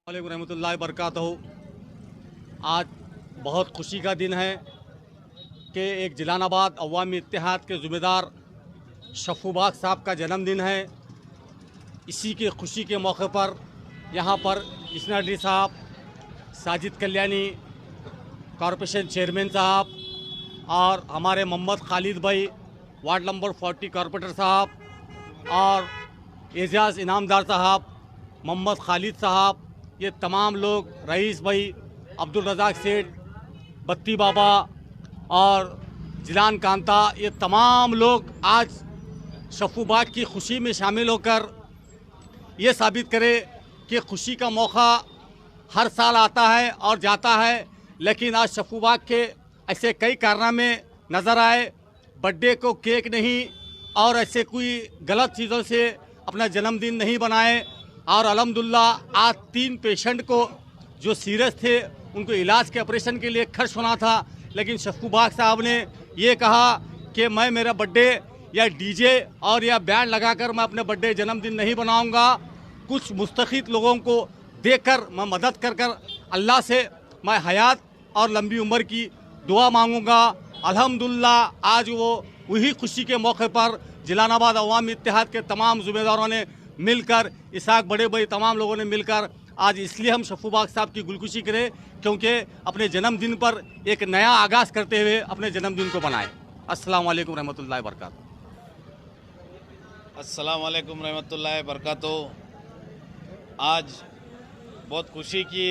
वालेकुम रहमतुल्लाहि बरकातहू। आज बहुत खुशी का दिन है कि एक जिलानाबाद अवामी इत्तेहाद के ज़िम्मेदार शफूबाग साहब का जन्मदिन है। इसी के खुशी के मौके पर यहाँ पर इसनाडी साहब, साजिद कल्याणी, कॉरपोरेशन चेयरमैन साहब और हमारे मोहम्मद खालिद भाई, वार्ड नंबर 40 कॉरपोरेटर साहब और एजाज़ इनामदार साहब, मोहम्मद खालिद साहब, ये तमाम लोग, रईस भाई, अब्दुल रज़ाक सेठ, बत्ती बाबा और जिलान कांता, ये तमाम लोग आज शफूबाग की खुशी में शामिल होकर ये साबित करे कि खुशी का मौका हर साल आता है और जाता है, लेकिन आज शफूबाग के ऐसे कई कारनामे नज़र आए। बर्थडे को केक नहीं और ऐसे कोई गलत चीज़ों से अपना जन्मदिन नहीं बनाए। और अल्हम्दुलिल्लाह आज 3 पेशेंट को जो सीरियस थे उनको इलाज के ऑपरेशन के लिए खर्च होना था, लेकिन शफूबाग साहब ने ये कहा कि मैं मेरा बर्थडे या डीजे और या बैंड लगाकर मैं अपने बर्थडे जन्मदिन नहीं बनाऊंगा। कुछ मुस्तक़िल लोगों को देखकर मैं मदद कर अल्लाह से मैं हयात और लंबी उम्र की दुआ मांगूंगा। अल्हम्दुलिल्लाह आज वो वही खुशी के मौके पर जिलानाबाद अवामी इत्तेहाद के तमाम ज़िम्मेदारों ने मिलकर, इसाक बड़े भाई, तमाम लोगों ने मिलकर आज इसलिए हम शफूबाग साहब की गुलकुशी करें क्योंकि अपने जन्मदिन पर एक नया आगाज़ करते हुए अपने जन्मदिन को बनाए। अस्सलाम वालेकुम रहमतुल्लाहि बरकातहू। अस्सलाम वालेकुम रहमतुल्लाहि बरकातहू। आज बहुत खुशी की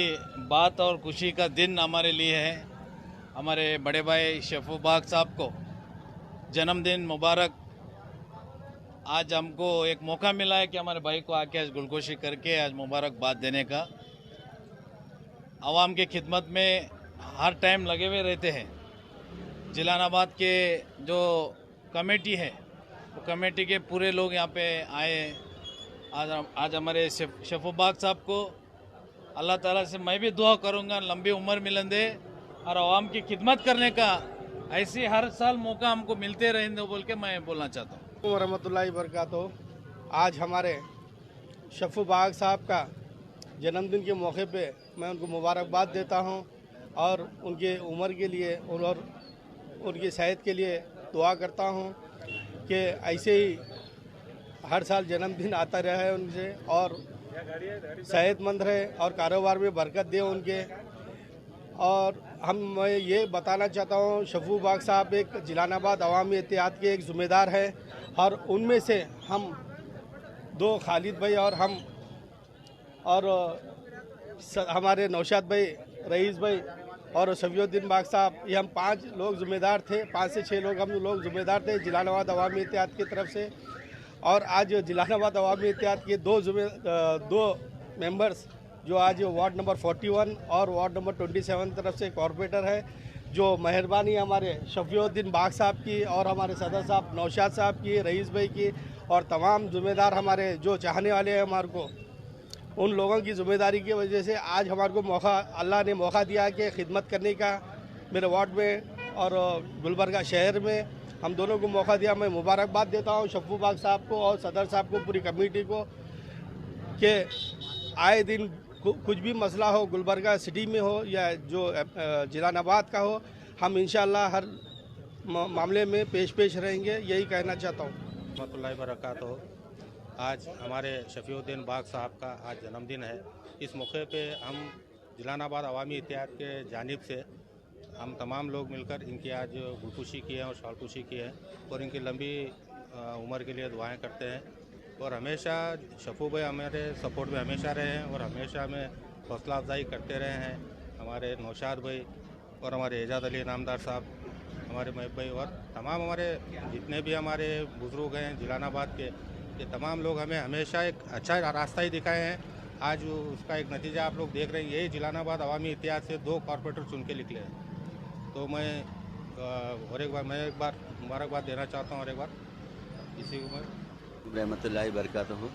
बात और खुशी का दिन हमारे लिए है। हमारे बड़े भाई शफूबाग साहब को जन्मदिन मुबारक। आज हमको एक मौका मिला है कि हमारे भाई को आके आज गुलकोशी करके आज मुबारकबाद देने का। आवाम के खिदमत में हर टाइम लगे हुए रहते हैं। जिलानाबाद के जो कमेटी है वो कमेटी के पूरे लोग यहाँ पे आए। आज हमारे शफूबाग साहब को अल्लाह ताला से मैं भी दुआ करूँगा लंबी उम्र मिलन दे और आवाम की खिदमत करने का ऐसे हर साल मौका हमको मिलते रहेंगे बोल के मैं बोलना चाहता हूँ। वरहमतुल्लाहि वबरकातुहू। आज हमारे शफूबाग साहब का जन्मदिन के मौके पे मैं उनको मुबारकबाद देता हूँ और उनके उम्र के लिए और उनकी सेहत के लिए दुआ करता हूँ कि ऐसे ही हर साल जन्मदिन आता रहे उनसे और सेहतमंद रहे और कारोबार में बरकत दे उनके। और मैं ये बताना चाहता हूँ शफूबाग साहब एक जिलानाबाद अवामी इत्तेहाद के एक ज़िम्मेदार है और उनमें से हम 2 खालिद भाई और हम और हमारे नौशाद भाई, रईस भाई और शफीउद्दीन बाग साहब, ये हम 5 लोग ज़िम्मेदार थे। 5 से 6 लोग हम लोग ज़िम्मेदार थे जिलानाबाद अवामी इत्तेहाद की तरफ से। और आज जिलानाबाद अवामी इत्तेहाद के 2 मेंबर्स जो आज वार्ड नंबर 41 और वार्ड नंबर 27 तरफ से कॉरपोरेटर है, जो मेहरबानी हमारे शफीउद्दीन बाग साहब की और हमारे सदर साहब नौशाद साहब की, रईस भाई की और तमाम ज़िम्मेदार हमारे जो चाहने वाले हैं हमारे को, उन लोगों की ज़िम्मेदारी की वजह से आज हमारे को मौका, अल्लाह ने मौका दिया कि खिदमत करने का मेरे वार्ड में और गुलबर्गा शहर में हम दोनों को मौका दिया। मैं मुबारकबाद देता हूँ शफूबाग साहब को और सदर साहब को, पूरी कमेटी को, कि आए दिन कुछ भी मसला हो गुलबर्गा सिटी में हो या जो जिलानाबाद का हो, हम इंशाअल्लाह हर मामले में पेश रहेंगे। यही कहना चाहता हूँ। रहमतुल्लाहि बरकातहू। आज हमारे शफीउद्दीन बाग साहब का आज जन्मदिन है। इस मौके पे हम जिलानाबाद अवामी इत्तेहाद के जानिब से हम तमाम लोग मिलकर इनकी आज गुलकुशी की है और शालकुशी की है और इनकी लंबी उम्र के लिए दुआएं करते हैं। और हमेशा शफू भाई हमारे सपोर्ट में हमेशा रहे हैं और हमेशा हमें हौसला अफजाई करते रहे हैं। हमारे नौशाद भाई और हमारे एजाज़ अली इनामदार साहब, हमारे महब भाई और तमाम हमारे जितने भी हमारे बुज़ुर्ग हैं जिलानाबाद के, ये तमाम लोग हमें हमेशा एक अच्छा रास्ता ही दिखाए हैं। आज उसका एक नतीजा आप लोग देख रहे हैं। यही जिलानाबाद अवामी इत्तेहाद से 2 कॉरपोरेटर चुन के निकले हैं। तो मैं एक बार मुबारकबाद देना चाहता हूँ और एक बार इसी उम्र रहमतुल्लाहि बरकातहू।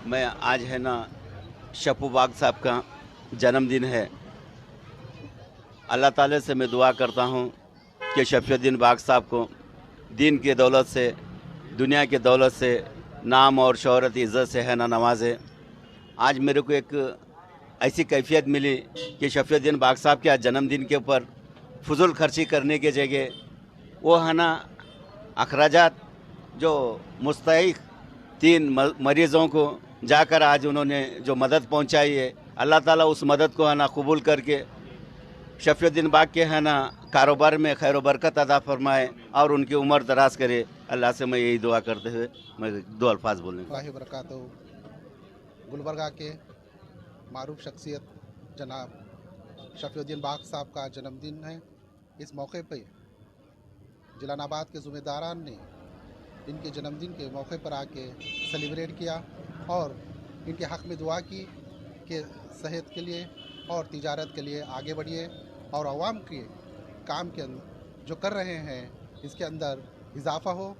मैं आज है ना शफूबाग साहब का जन्मदिन है। अल्लाह ताला से मैं दुआ करता हूँ कि शफीउद्दीन बाग साहब को दीन की दौलत से, दुनिया की दौलत से, नाम और शोहरत इज़्ज़त से है ना नवाजे आज मेरे को एक ऐसी कैफियत मिली कि शफीउद्दीन बाग साहब के आज जन्मदिन के ऊपर फजूल खर्ची करने के जगह वो है ना अखराजात जो मुस्तहिक 3 मरीज़ों को जाकर आज उन्होंने जो मदद पहुंचाई है, अल्लाह ताला उस मदद को है ना कबूल करके शफीउद्दीन बाग के है ना कारोबार में खैर बरकत अदा फरमाए और उनकी उम्र दराज करे। अल्लाह से मैं यही दुआ करते हुए मैं 2 अल्फाज बोलने बरकातहू। गुलबर्गा के मारूफ शख्सियत जनाब शफीउद्दीन बाग साहब का जन्मदिन है। इस मौके पे जिलानाबाद के ज़िम्मेदारान ने इनके जन्मदिन के मौके पर आके सेलिब्रेट किया और इनके हक़ में दुआ की कि सेहत के लिए और तिजारत के लिए आगे बढ़िए और आवाम के काम के जो कर रहे हैं इसके अंदर इजाफ़ा हो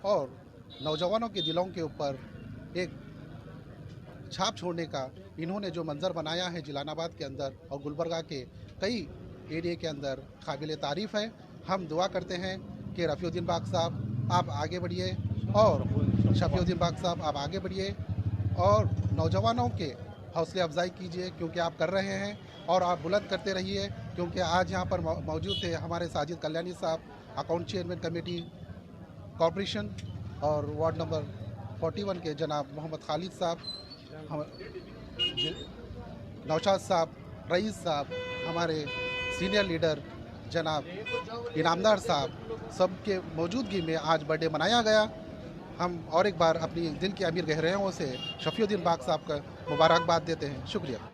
और नौजवानों के दिलों के ऊपर एक छाप छोड़ने का इन्होंने जो मंज़र बनाया है जिलानाबाद के अंदर और गुलबर्गा के कई एरिया के अंदर काबिल तारीफ़ है। हम दुआ करते हैं कि रफ़ीउद्दीन बाग साहब आप आगे बढ़िए और शफीउद्दीन बाग साहब आप आगे बढ़िए और नौजवानों के हौसले अफजाई कीजिए क्योंकि आप कर रहे हैं और आप बुलंद करते रहिए क्योंकि आज यहाँ पर मौजूद थे हमारे साजिद कल्याणी साहब, अकाउंट चेयरमैन कमेटी कॉरपोरेशन और वार्ड नंबर 41 के जनाब मोहम्मद खालिद साहब, नौशाद साहब, रईस साहब, हमारे सीनियर लीडर जनाब इनामदार साहब, सबके मौजूदगी में आज बर्थडे मनाया गया। हम और एक बार अपनी दिल के अमीर गहराइयों से शफीउद्दीन बाग साहब का मुबारकबाद देते हैं। शुक्रिया।